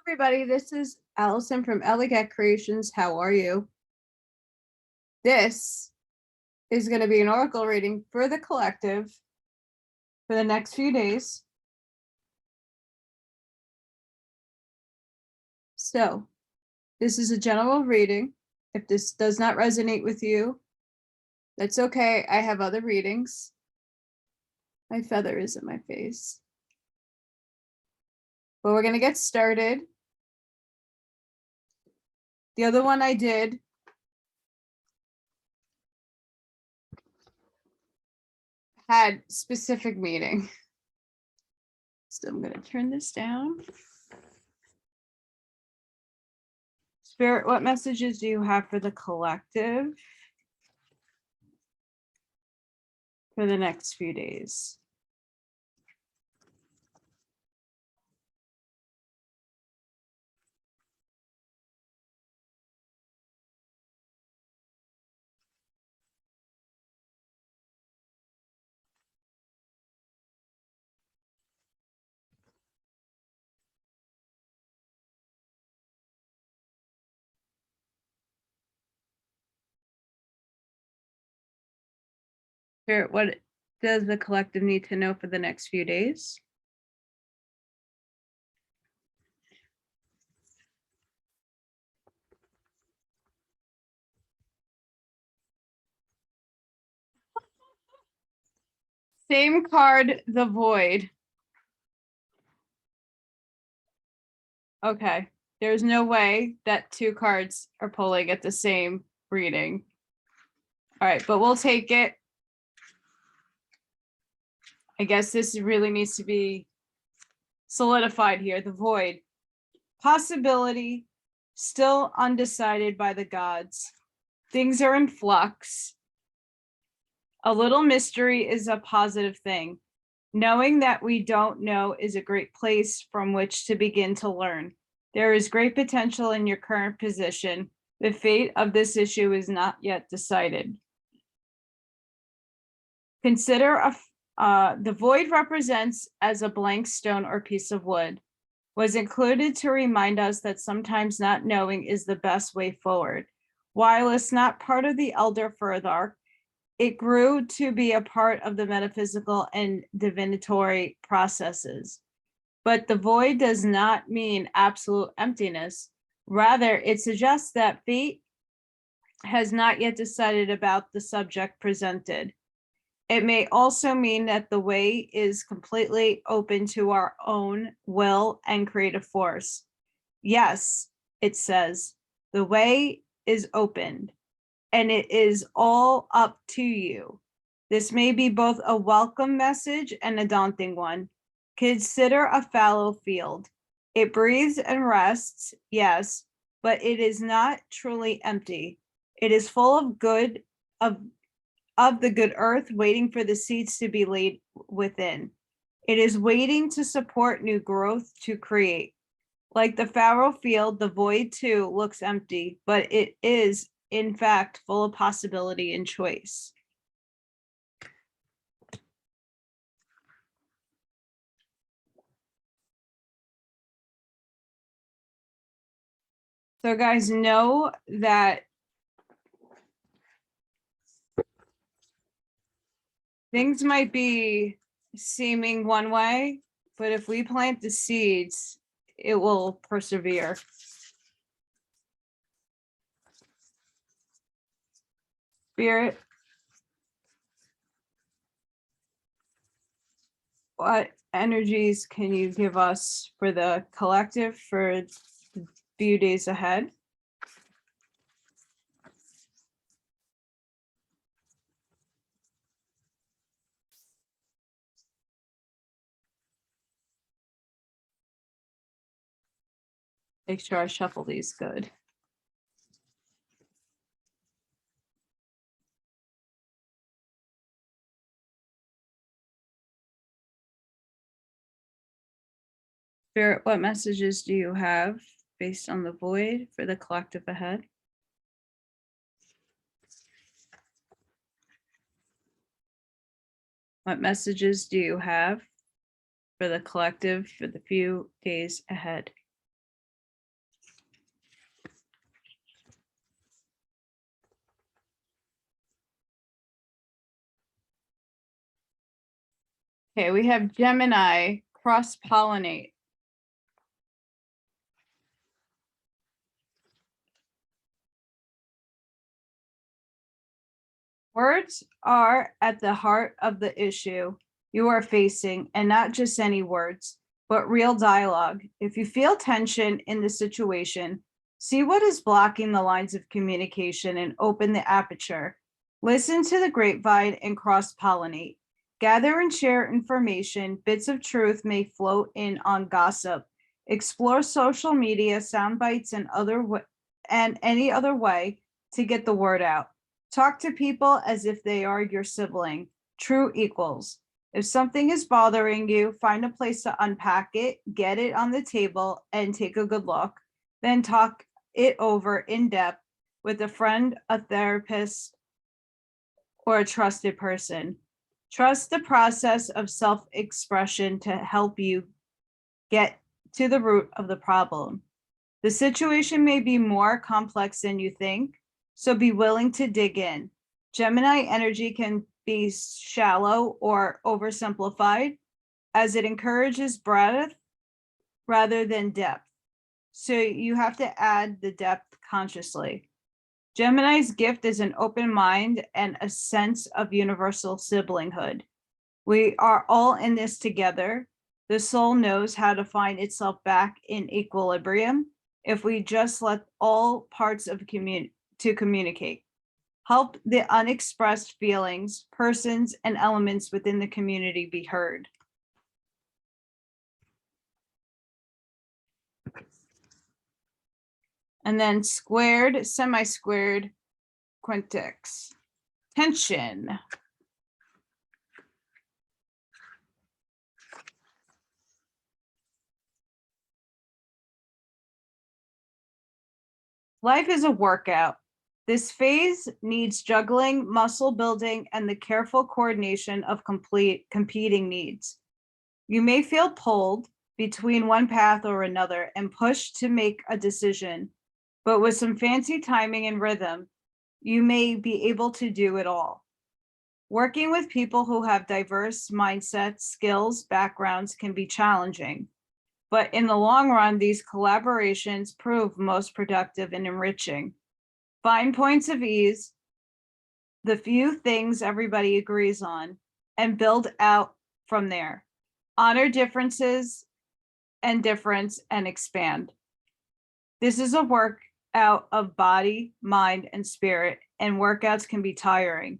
Everybody, this is Allison from Allykatkreations. How are you? This is going to be an oracle reading for the collective for the next few days. So, this is a general reading. If this does not resonate with you, that's okay. I have other readings. My feather is in my face. But we're going to get started. The other one I did had specific meaning. So I'm going to turn this down. Spirit, what messages do you have for the collective for the next few days? Spirit, what does the collective need to know for the next few days? Same card, the void. Okay, there's no way that two cards are pulling at the same reading. All right, but we'll take it. I guess this really needs to be solidified here. The void. Possibility, still undecided by the gods. Things are in flux. A little mystery is a positive thing. Knowing that we don't know is a great place from which to begin to learn. There is great potential in your current position. The fate of this issue is not yet decided. Consider the void represents as a blank stone or piece of wood, was included to remind us that sometimes not knowing is the best way forward. While it's not part of the elder further, it grew to be a part of the metaphysical and divinatory processes. But the void does not mean absolute emptiness. Rather, it suggests that fate has not yet decided about the subject presented. It may also mean that the way is completely open to our own will and creative force. Yes, it says, the way is opened, and it is all up to you. This may be both a welcome message and a daunting one. Consider a fallow field. It breathes and rests, yes, but it is not truly empty. It is full of good, of the good earth, waiting for the seeds to be laid within. It is waiting to support new growth to create. Like the fallow field, the void too looks empty, but it is, in fact, full of possibility and choice. So guys, know that things might be seeming one way, but if we plant the seeds, it will persevere. Spirit, what energies can you give us for the collective for the few days ahead? Make sure I shuffle these good. Spirit, what messages do you have based on the void for the collective ahead? What messages do you have for the collective for the few days ahead? Okay, we have Gemini, cross-pollinate. Words are at the heart of the issue you are facing, and not just any words, but real dialogue. If you feel tension in the situation, see what is blocking the lines of communication and open the aperture. Listen to the grapevine and cross-pollinate. Gather and share information. Bits of truth may float in on gossip. Explore social media, sound bites, and any other way to get the word out. Talk to people as if they are your sibling, true equals. If something is bothering you, find a place to unpack it, get it on the table, and take a good look. Then talk it over in depth with a friend, a therapist, or a trusted person. Trust the process of self-expression to help you get to the root of the problem. The situation may be more complex than you think, so be willing to dig in. Gemini energy can be shallow or oversimplified, as it encourages breadth rather than depth. So you have to add the depth consciously. Gemini's gift is an open mind and a sense of universal siblinghood. We are all in this together. The soul knows how to find itself back in equilibrium if we just let all parts of communicate. Help the unexpressed feelings, persons, and elements within the community be heard. And then squared, semi-squared, quintics. Tension. Life is a workout. This phase needs juggling, muscle building, and the careful coordination of competing needs. You may feel pulled between one path or another and pushed to make a decision, but with some fancy timing and rhythm, you may be able to do it all. Working with people who have diverse mindsets, skills, backgrounds can be challenging, but in the long run, these collaborations prove most productive and enriching. Find points of ease, the few things everybody agrees on, and build out from there. Honor differences and difference and expand. This is a workout of body, mind, and spirit, and workouts can be tiring.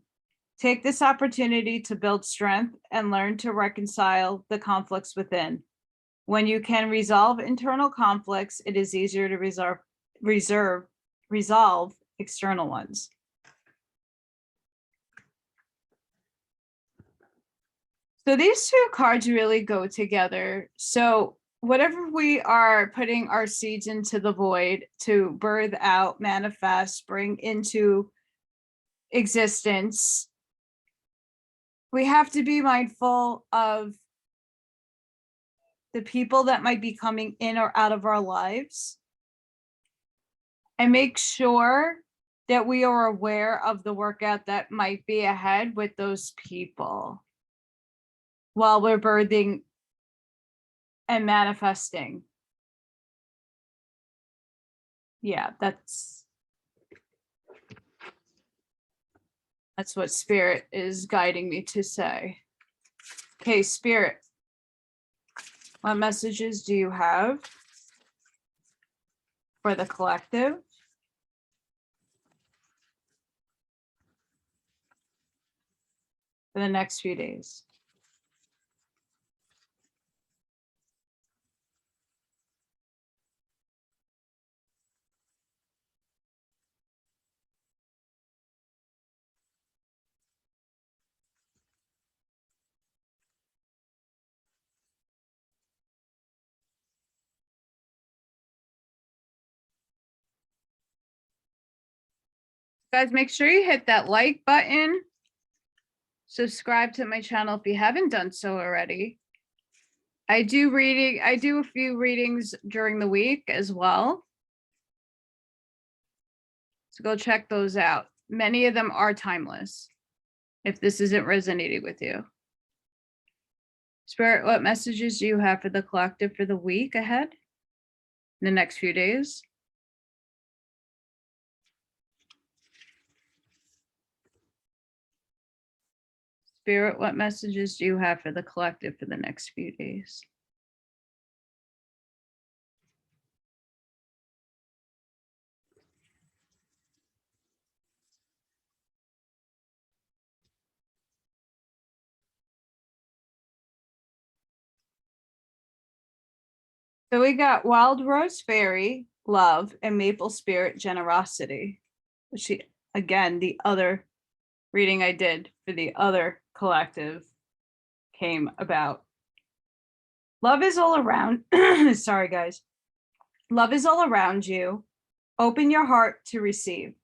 Take this opportunity to build strength and learn to reconcile the conflicts within. When you can resolve internal conflicts, it is easier to resolve external ones. So these two cards really go together. So whatever we are putting our seeds into the void to birth out, manifest, bring into existence, we have to be mindful of the people that might be coming in or out of our lives, and make sure that we are aware of the workout that might be ahead with those people while we're birthing and manifesting. Yeah, that's what Spirit is guiding me to say. Okay, Spirit, what messages do you have for the collective? For the next few days. Guys, make sure you hit that like button. Subscribe to my channel if you haven't done so already. I do a few readings during the week as well. So go check those out. Many of them are timeless, if this isn't resonating with you. Spirit, what messages do you have for the collective for the week ahead? The next few days? Spirit, what messages do you have for the collective for the next few days? So we got Wild Rose Fairy, love, and Maple Spirit, generosity. She, again, the other reading I did for the other collective came about. Love is all around. Sorry, guys. Love is all around you. Open your heart to receive.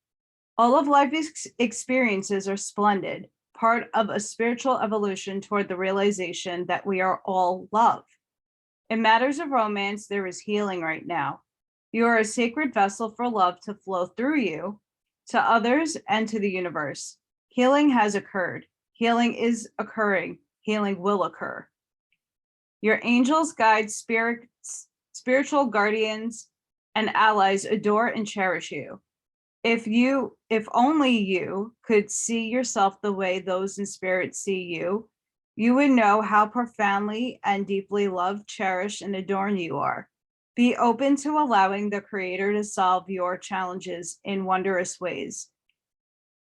All of life's experiences are splendid, part of a spiritual evolution toward the realization that we are all love. In matters of romance, there is healing right now. You are a sacred vessel for love to flow through you to others and to the universe. Healing has occurred. Healing is occurring. Healing will occur. Your angels, guides, spirits, spiritual guardians, and allies adore and cherish you. If only you could see yourself the way those in spirit see you, you would know how profoundly and deeply loved, cherished, and adored you are. Be open to allowing the Creator to solve your challenges in wondrous ways.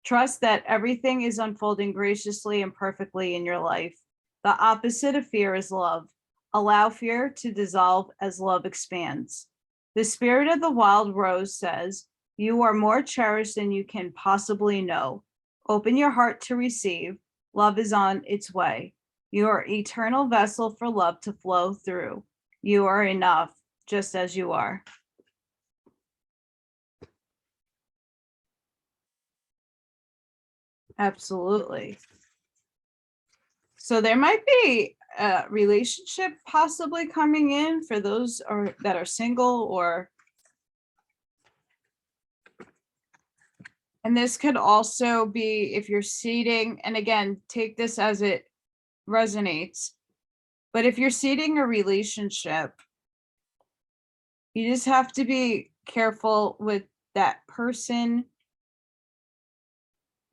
Trust that everything is unfolding graciously and perfectly in your life. The opposite of fear is love. Allow fear to dissolve as love expands. The spirit of the wild rose says, you are more cherished than you can possibly know. Open your heart to receive. Love is on its way. You are eternal vessel for love to flow through. You are enough, just as you are. Absolutely. So there might be a relationship possibly coming in for those that are single, or and this could also be if you're seeding, and again, take this as it resonates. But if you're seeding a relationship, you just have to be careful with that person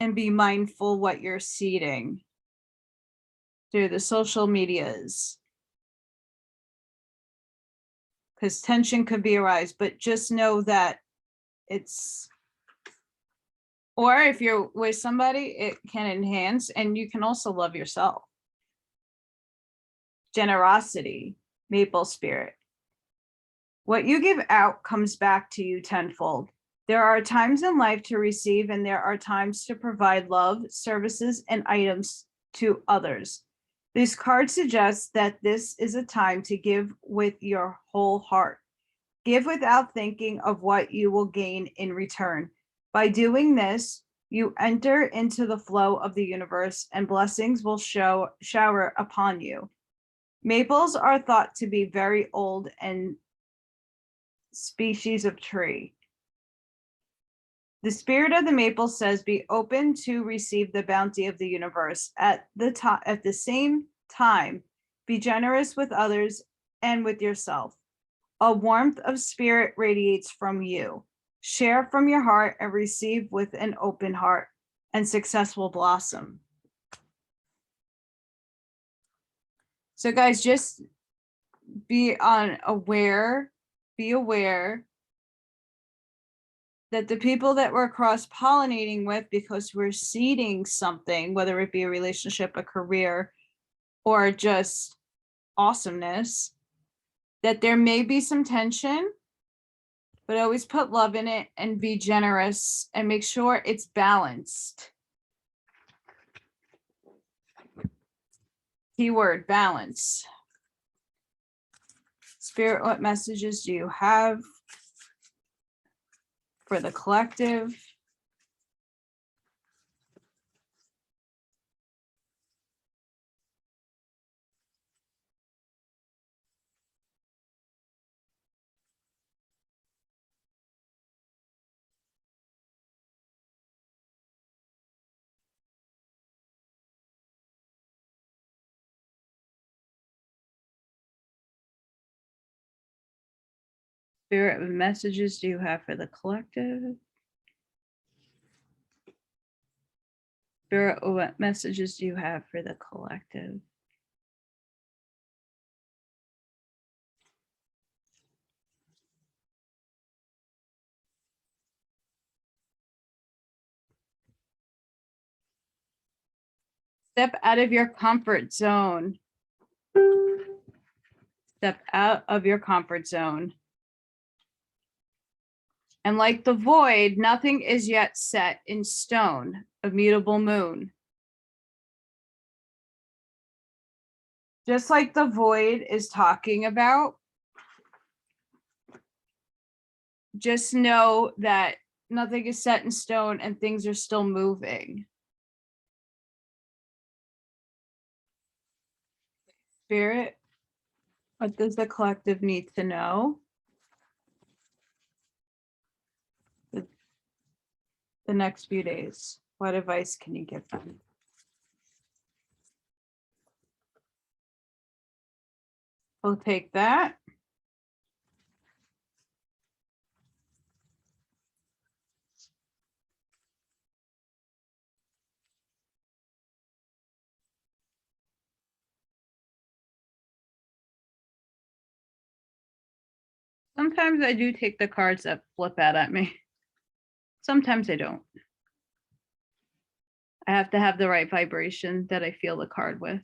and be mindful what you're seeding through the social medias, because tension could be arise, but just know that it's, or if you're with somebody, it can enhance, and you can also love yourself. Generosity, maple spirit. What you give out comes back to you tenfold. There are times in life to receive, and there are times to provide love, services, and items to others. This card suggests that this is a time to give with your whole heart. Give without thinking of what you will gain in return. By doing this, you enter into the flow of the universe, and blessings will shower upon you. Maples are thought to be very old and species of tree. The spirit of the maple says, be open to receive the bounty of the universe. At the same time, be generous with others and with yourself. A warmth of spirit radiates from you. Share from your heart and receive with an open heart, and success will blossom. So guys, just be aware that the people that we're cross-pollinating with, because we're seeding something, whether it be a relationship, a career, or just awesomeness, that there may be some tension, but always put love in it and be generous and make sure it's balanced. Keyword, balance. Spirit, what messages do you have for the collective? Spirit, what messages do you have for the collective? Spirit, what messages do you have for the collective? Step out of your comfort zone. Step out of your comfort zone. And like the void, nothing is yet set in stone, a mutable moon. Just like the void is talking about, just know that nothing is set in stone and things are still moving. Spirit, what does the collective need to know? The next few days, what advice can you give them? We'll take that. Sometimes I do take the cards that flip out at me. Sometimes I don't. I have to have the right vibration that I feel the card with.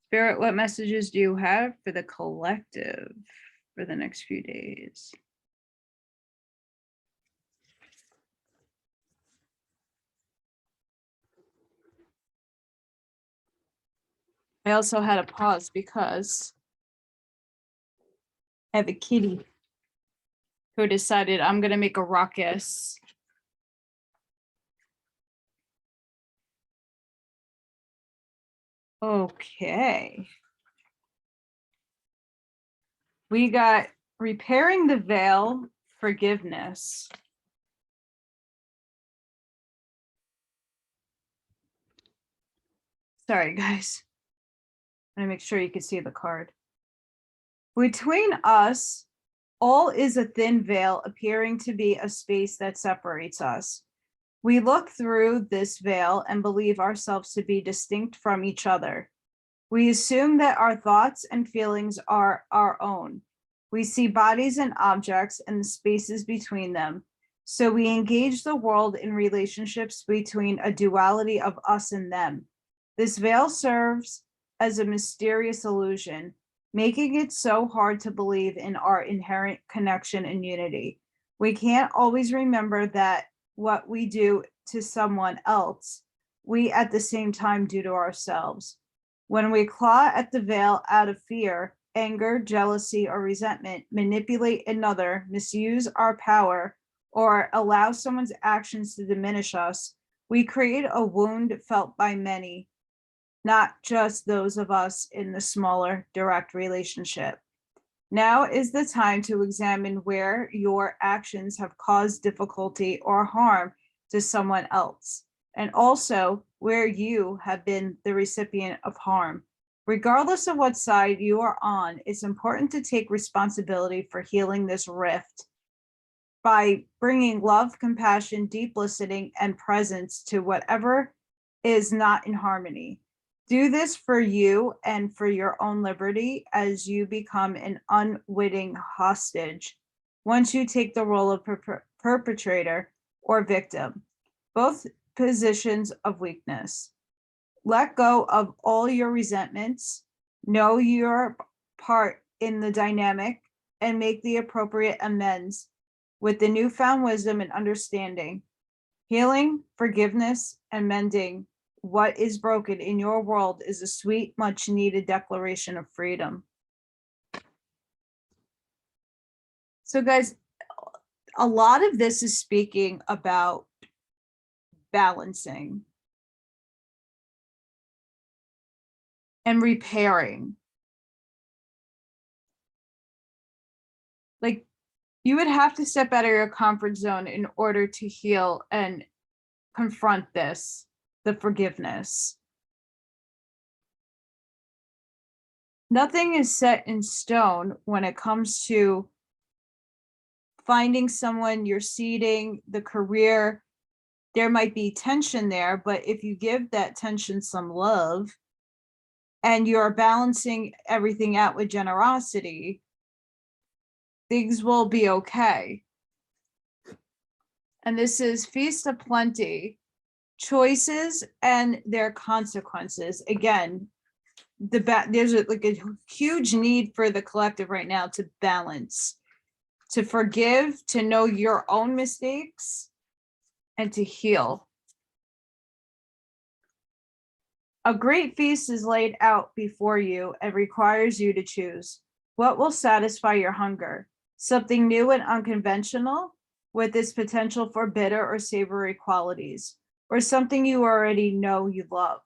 Spirit, what messages do you have for the collective for the next few days? I also had to pause because I have a kitty who decided I'm going to make a ruckus. Okay. We got repairing the veil, forgiveness. Sorry, guys. I'm gonna make sure you can see the card. Between us, all is a thin veil appearing to be a space that separates us. We look through this veil and believe ourselves to be distinct from each other. We assume that our thoughts and feelings are our own. We see bodies and objects and the spaces between them. So we engage the world in relationships between a duality of us and them. This veil serves as a mysterious illusion, making it so hard to believe in our inherent connection and unity. We can't always remember that what we do to someone else, we at the same time do to ourselves. When we claw at the veil out of fear, anger, jealousy, or resentment, manipulate another, misuse our power, or allow someone's actions to diminish us, we create a wound felt by many, not just those of us in the smaller direct relationship. Now is the time to examine where your actions have caused difficulty or harm to someone else, and also where you have been the recipient of harm. Regardless of what side you are on, it's important to take responsibility for healing this rift by bringing love, compassion, deep listening, and presence to whatever is not in harmony. Do this for you and for your own liberty as you become an unwitting hostage once you take the role of perpetrator or victim, both positions of weakness. Let go of all your resentments, know your part in the dynamic, and make the appropriate amends with the newfound wisdom and understanding. Healing, forgiveness, and mending what is broken in your world is a sweet, much needed declaration of freedom. So guys, a lot of this is speaking about balancing and repairing. Like, you would have to step out of your comfort zone in order to heal and confront this, the forgiveness. Nothing is set in stone when it comes to finding someone, you're seeding the career. There might be tension there, but if you give that tension some love and you're balancing everything out with generosity, things will be okay. And this is Feast of Plenty, choices and their consequences. Again, there's like a huge need for the collective right now to balance, to forgive, to know your own mistakes, and to heal. A great feast is laid out before you and requires you to choose. What will satisfy your hunger? Something new and unconventional with its potential for bitter or savory qualities, or something you already know you love.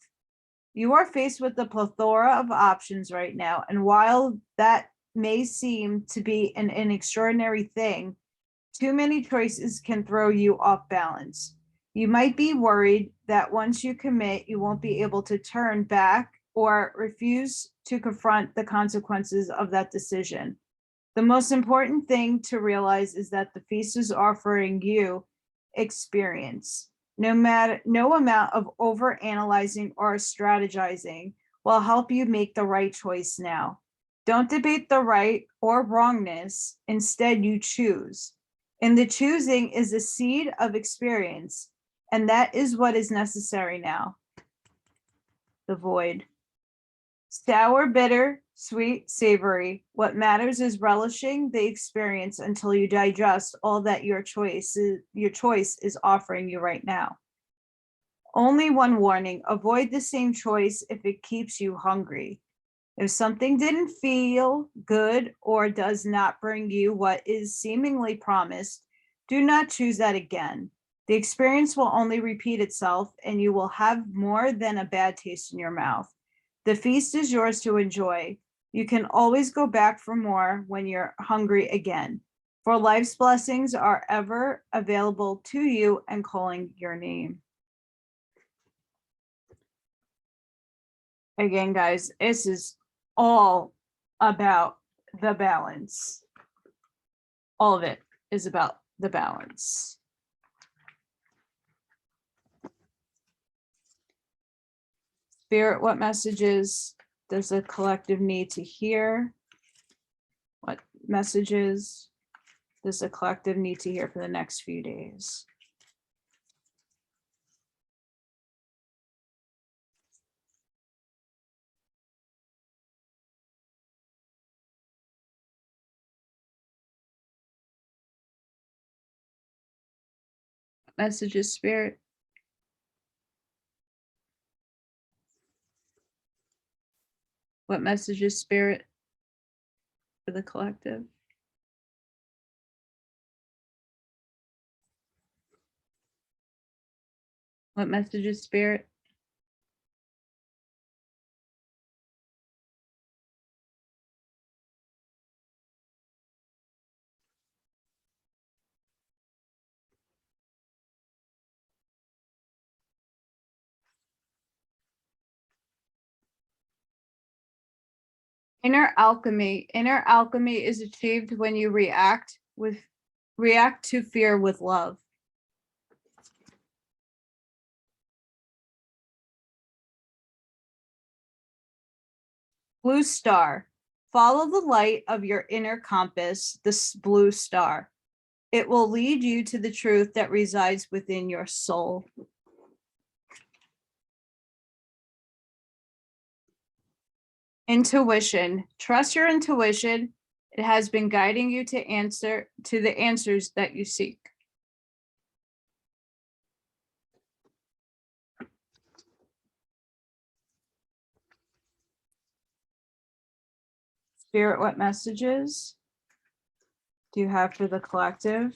You are faced with a plethora of options right now, and while that may seem to be an extraordinary thing, too many choices can throw you off balance. You might be worried that once you commit, you won't be able to turn back or refuse to confront the consequences of that decision. The most important thing to realize is that the feast is offering you experience. No amount of overanalyzing or strategizing will help you make the right choice now. Don't debate the right or wrongness. Instead, you choose. And the choosing is a seed of experience, and that is what is necessary now. The void. Sour, bitter, sweet, savory. What matters is relishing the experience until you digest all that your choice is offering you right now. Only one warning: avoid the same choice if it keeps you hungry. If something didn't feel good or does not bring you what is seemingly promised, do not choose that again. The experience will only repeat itself, and you will have more than a bad taste in your mouth. The feast is yours to enjoy. You can always go back for more when you're hungry again, for life's blessings are ever available to you and calling your name. Again, guys, this is all about the balance. All of it is about the balance. Spirit, what messages does the collective need to hear? What messages does the collective need to hear for the next few days? Messages, Spirit? What messages, Spirit, for the collective? What messages, Spirit? Inner alchemy. Inner alchemy is achieved when you react to fear with love. Blue star. Follow the light of your inner compass, this blue star. It will lead you to the truth that resides within your soul. Intuition. Trust your intuition. It has been guiding you to the answers that you seek. Spirit, what messages do you have for the collective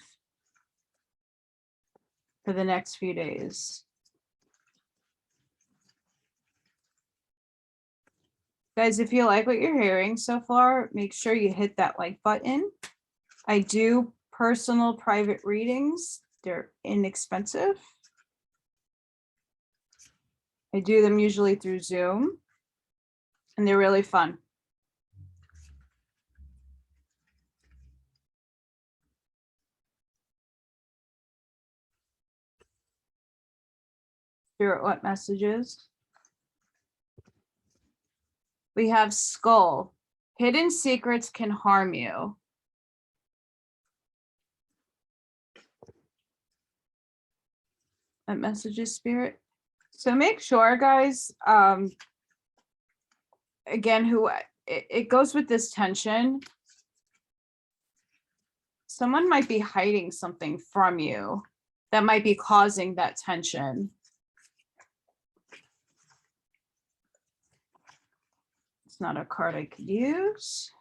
for the next few days? Guys, if you like what you're hearing so far, make sure you hit that like button. I do personal private readings. They're inexpensive. I do them usually through Zoom, and they're really fun. Spirit, what messages? We have skull. Hidden secrets can harm you. What messages, Spirit? So make sure, guys, again, it goes with this tension. Someone might be hiding something from you that might be causing that tension. It's not a card I could use.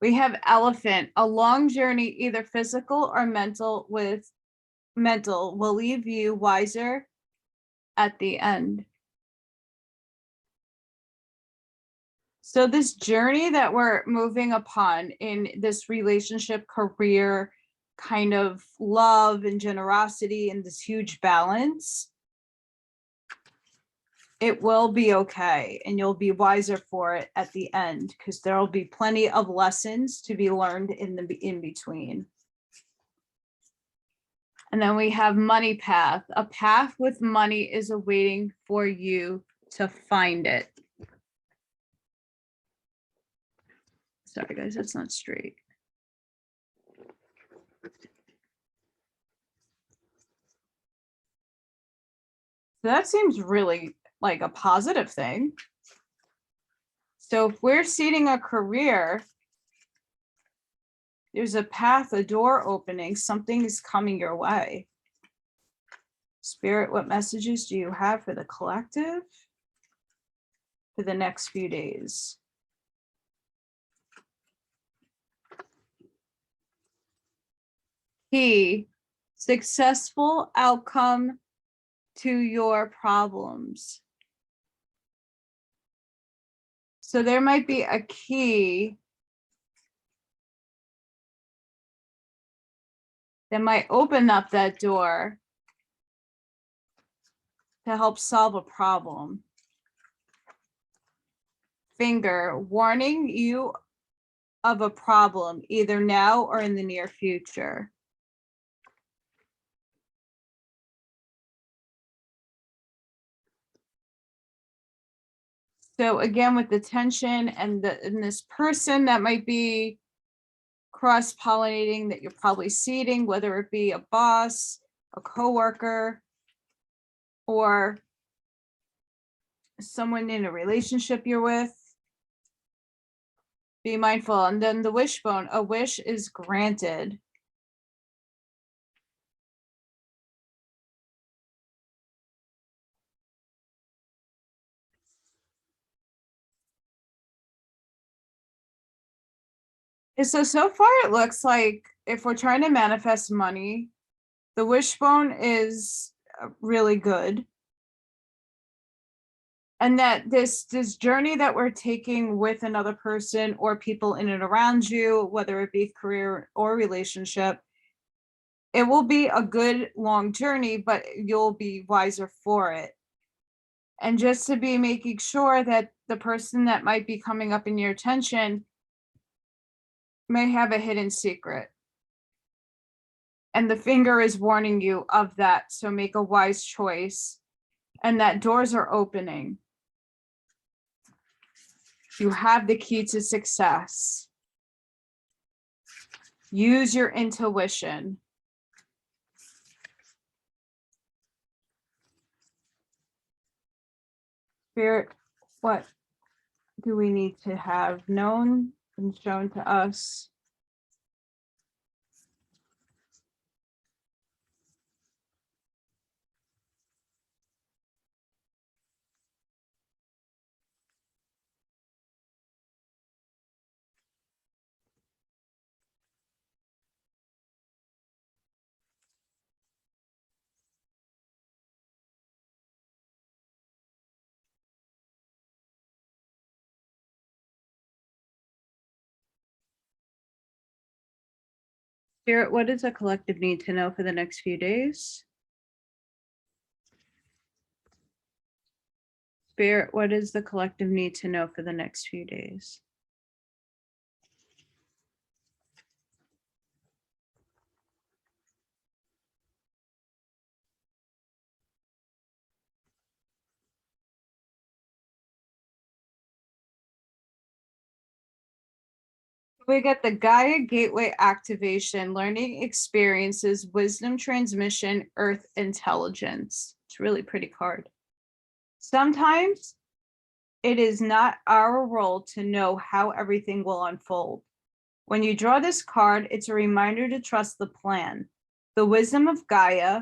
We have elephant. A long journey, either physical or mental, will leave you wiser at the end. So this journey that we're moving upon in this relationship, career, kind of love and generosity and this huge balance, it will be okay, and you'll be wiser for it at the end, because there will be plenty of lessons to be learned in between. And then we have money path. A path with money is awaiting for you to find it. Sorry, guys, that's not straight. So that seems really like a positive thing. So if we're seeding a career, there's a path, a door opening, something is coming your way. Spirit, what messages do you have for the collective for the next few days? Key, successful outcome to your problems. So there might be a key that might open up that door to help solve a problem. Finger, warning you of a problem, either now or in the near future. So again, with the tension and this person that might be cross-pollinating, that you're probably seeding, whether it be a boss, a coworker, or someone in a relationship you're with. Be mindful. And then the wishbone, a wish is granted. So far it looks like if we're trying to manifest money, the wishbone is really good. And that this journey that we're taking with another person or people in and around you, whether it be career or relationship, it will be a good long journey, but you'll be wiser for it. And just to be making sure that the person that might be coming up in your attention may have a hidden secret. And the finger is warning you of that. So make a wise choice, and that doors are opening. You have the key to success. Use your intuition. Spirit, what do we need to have known and shown to us? Spirit, what does a collective need to know for the next few days? Spirit, what does the collective need to know for the next few days? We get the Gaia Gateway activation, learning experiences, wisdom transmission, earth intelligence. It's a really pretty card. Sometimes it is not our role to know how everything will unfold. When you draw this card, it's a reminder to trust the plan. The wisdom of Gaia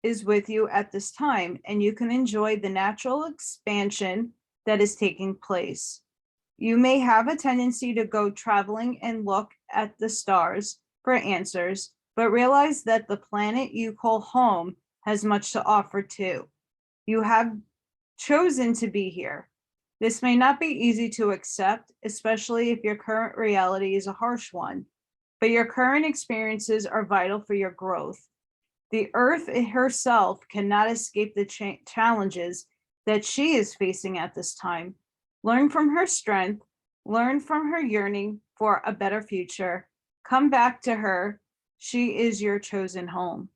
is with you at this time, and you can enjoy the natural expansion that is taking place. You may have a tendency to go traveling and look at the stars for answers, but realize that the planet you call home has much to offer too. You have chosen to be here. This may not be easy to accept, especially if your current reality is a harsh one, but your current experiences are vital for your growth. The earth herself cannot escape the challenges that she is facing at this time. Learn from her strength, learn from her yearning for a better future. Come back to her. She is your chosen home.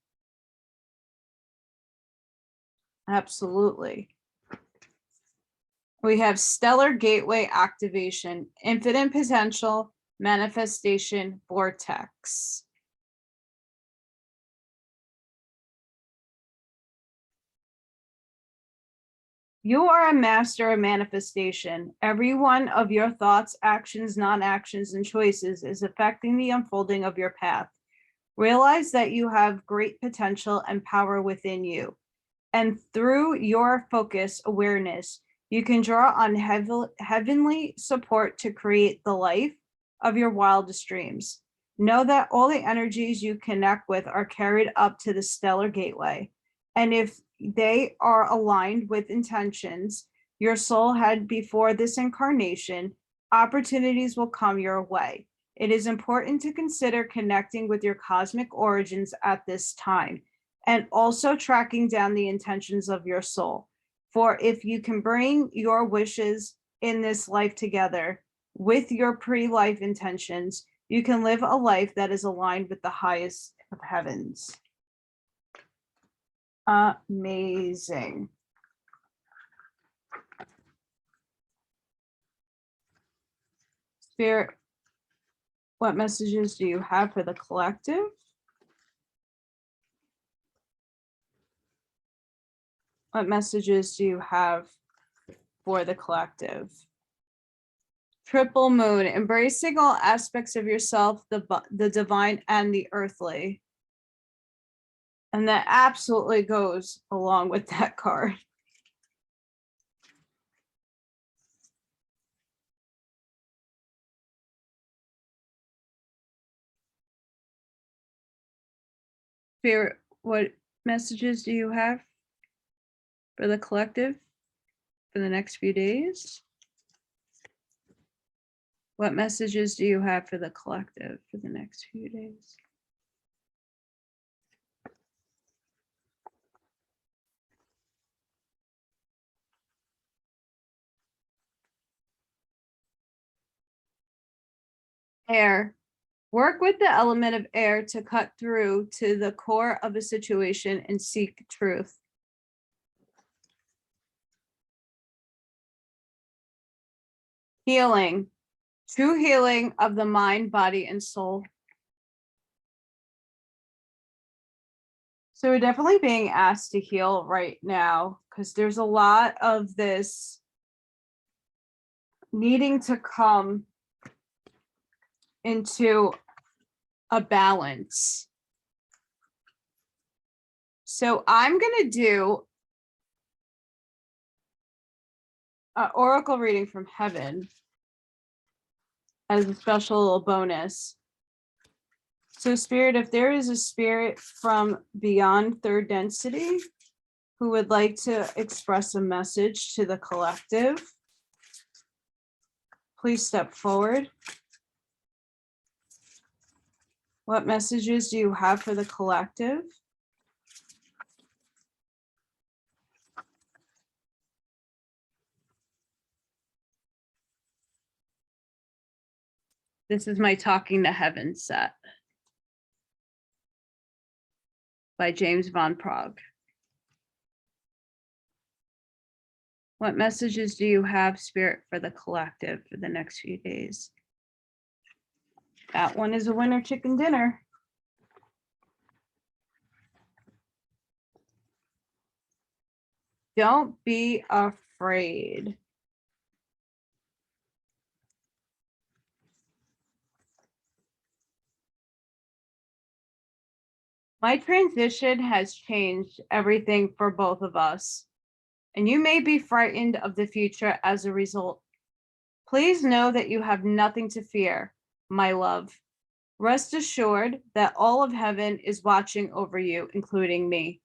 Absolutely. We have Stellar Gateway activation, infinite potential, manifestation, vortex. You are a master of manifestation. Every one of your thoughts, actions, non-actions, and choices is affecting the unfolding of your path. Realize that you have great potential and power within you. And through your focus awareness, you can draw on heavenly support to create the life of your wildest dreams. Know that all the energies you connect with are carried up to the stellar gateway. And if they are aligned with intentions your soul had before this incarnation, opportunities will come your way. It is important to consider connecting with your cosmic origins at this time, and also tracking down the intentions of your soul. For if you can bring your wishes in this life together with your pre-life intentions, you can live a life that is aligned with the highest of heavens. Amazing. Spirit, what messages do you have for the collective? What messages do you have for the collective? Triple moon, embracing all aspects of yourself, the divine and the earthly. And that absolutely goes along with that card. Spirit, what messages do you have for the collective for the next few days? What messages do you have for the collective for the next few days? Air. Work with the element of air to cut through to the core of a situation and seek truth. Healing. True healing of the mind, body, and soul. So we're definitely being asked to heal right now because there's a lot of this needing to come into a balance. So I'm going to do an oracle reading from heaven as a special little bonus. So Spirit, if there is a spirit from beyond third density who would like to express a message to the collective, please step forward. What messages do you have for the collective? This is my Talking to Heaven set by James Van Praagh. What messages do you have, Spirit, for the collective for the next few days? That one is a winner chicken dinner. Don't be afraid. My transition has changed everything for both of us, and you may be frightened of the future as a result. Please know that you have nothing to fear, my love. Rest assured that all of heaven is watching over you, including me.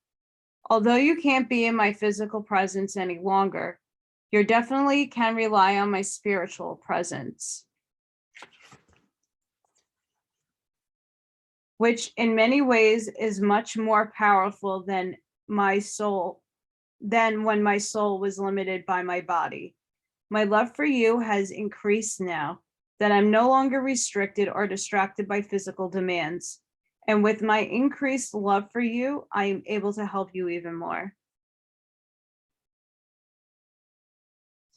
Although you can't be in my physical presence any longer, you definitely can rely on my spiritual presence, which in many ways is much more powerful than my soul, than when my soul was limited by my body. My love for you has increased now that I'm no longer restricted or distracted by physical demands. And with my increased love for you, I am able to help you even more.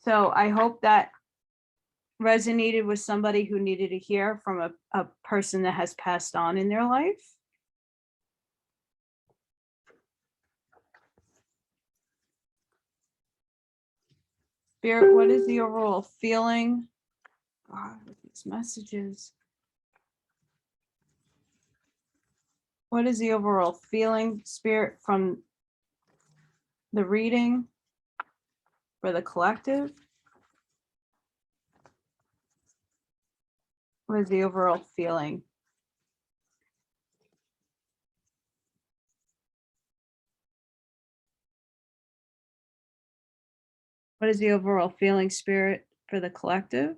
So I hope that resonated with somebody who needed to hear from a person that has passed on in their life. Spirit, what is the overall feeling? God, with these messages. What is the overall feeling, Spirit, from the reading for the collective? What is the overall feeling? What is the overall feeling, Spirit, for the collective?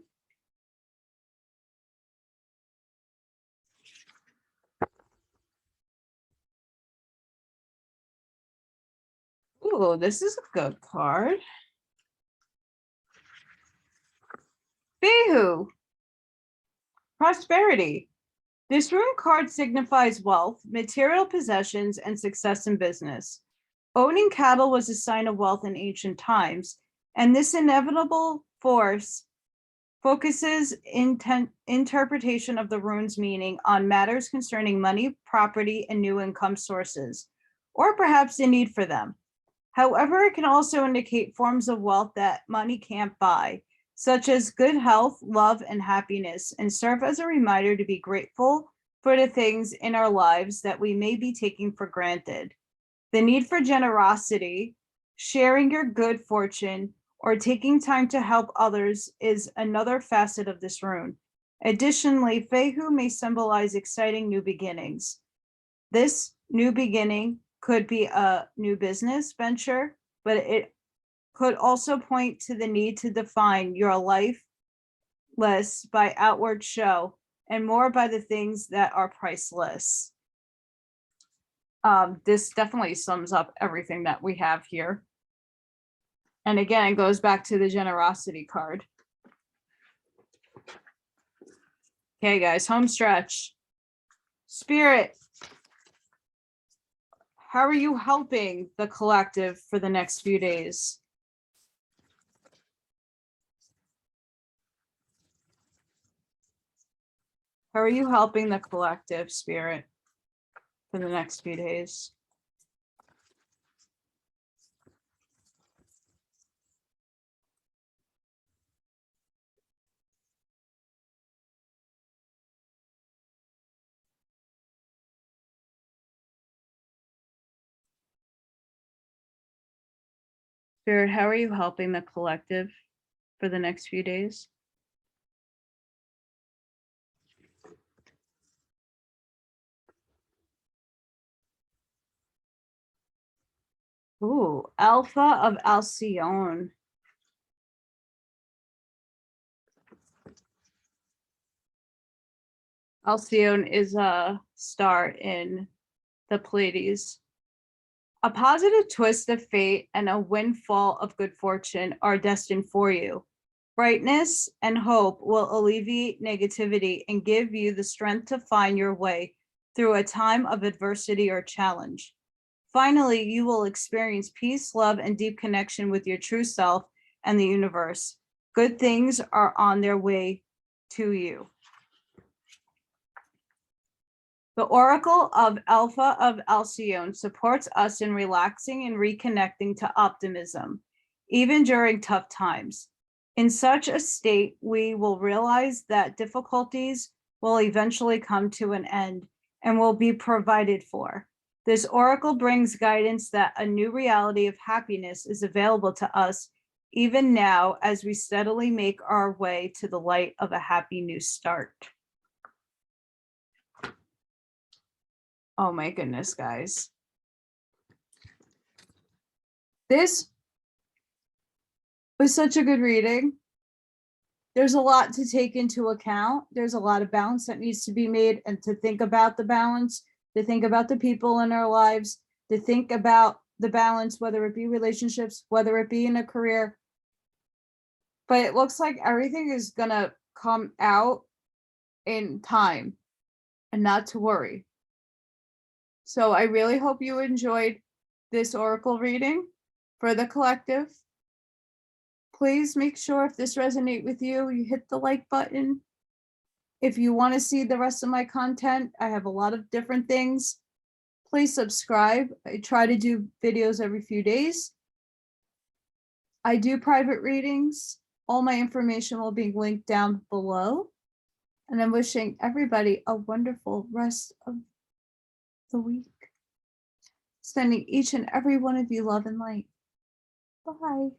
Ooh, this is a good card. Bihu, prosperity. This rune card signifies wealth, material possessions, and success in business. Owning cattle was a sign of wealth in ancient times, and this inevitable force focuses interpretation of the rune's meaning on matters concerning money, property, and new income sources, or perhaps the need for them. However, it can also indicate forms of wealth that money can't buy, such as good health, love, and happiness, and serve as a reminder to be grateful for the things in our lives that we may be taking for granted. The need for generosity, sharing your good fortune, or taking time to help others is another facet of this rune. Additionally, Fehu may symbolize exciting new beginnings. This new beginning could be a new business venture, but it could also point to the need to define your life less by outward show and more by the things that are priceless. This definitely sums up everything that we have here. And again, it goes back to the generosity card. Okay, guys, home stretch. Spirit, how are you helping the collective for the next few days? How are you helping the collective, Spirit, for the next few days? Spirit, how are you helping the collective for the next few days? Ooh, Alpha of Alcyone. Alcyone is a star in the Pleiades. A positive twist of fate and a windfall of good fortune are destined for you. Brightness and hope will alleviate negativity and give you the strength to find your way through a time of adversity or challenge. Finally, you will experience peace, love, and deep connection with your true self and the universe. Good things are on their way to you. The Oracle of Alpha of Alcyone supports us in relaxing and reconnecting to optimism, even during tough times. In such a state, we will realize that difficulties will eventually come to an end and will be provided for. This oracle brings guidance that a new reality of happiness is available to us even now as we steadily make our way to the light of a happy new start. Oh my goodness, guys. This was such a good reading. There's a lot to take into account. There's a lot of balance that needs to be made, and to think about the balance, to think about the people in our lives, to think about the balance, whether it be relationships, whether it be in a career. But it looks like everything is gonna come out in time, and not to worry. So I really hope you enjoyed this oracle reading for the collective. Please make sure if this resonates with you, you hit the like button. If you want to see the rest of my content, I have a lot of different things. Please subscribe. I try to do videos every few days. I do private readings. All my information will be linked down below. And I'm wishing everybody a wonderful rest of the week. Sending each and every one of you love and light. Bye.